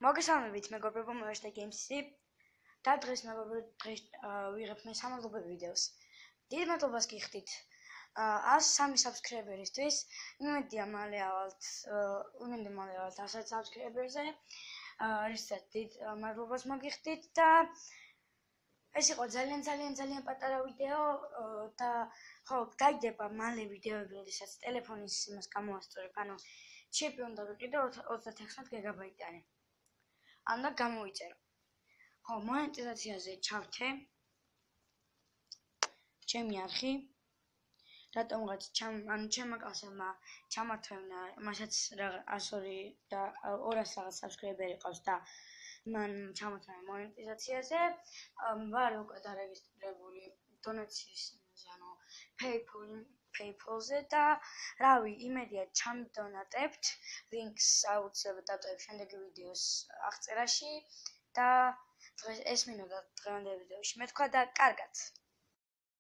მოგესალმებით მეგობრებო, მოეშთა Games-ი და დღეს ვიღებ მე სამადლობო ვიდეოს. დიდ მადლობას გიხდით 103 subscriber-ისთვის. იმედია მალე ავალთ 100 subscriber-ზე. რისაც დიდ მადლობას მოგიხდით და ეს იყო ძალიან პატარა ვიდეო და ხო, გაიდება მალე ვიდეოები, როდესაც ტელეფონის იმას გამოვასწორებ, ანუ ჩიპი უნდა ვიყიდო 36 გიგაბაიტიანი. Anda გამოიწერო. ხო, მონეტიზაციაზე ჩავთე. ჩემი არხი. რატომღაც ჩემმა კაცმა ჩამათვენა, მასაც 102 და 200 რაღაც subscriber ყავს და მან ჩამათვენა მონეტიზაციაზე. ვარ უკვე დარეგისტრირებული დონაციის, ანუ PayPal-ზე და რავი, იმედია ჩამდონატებთ. Links აუცილებლად დატოვებ შემდეგი ვიდეოს აღწერაში და დღეს ეს მინდოდა დღევანდელ ვიდეოში. მე თქვა და კარგად.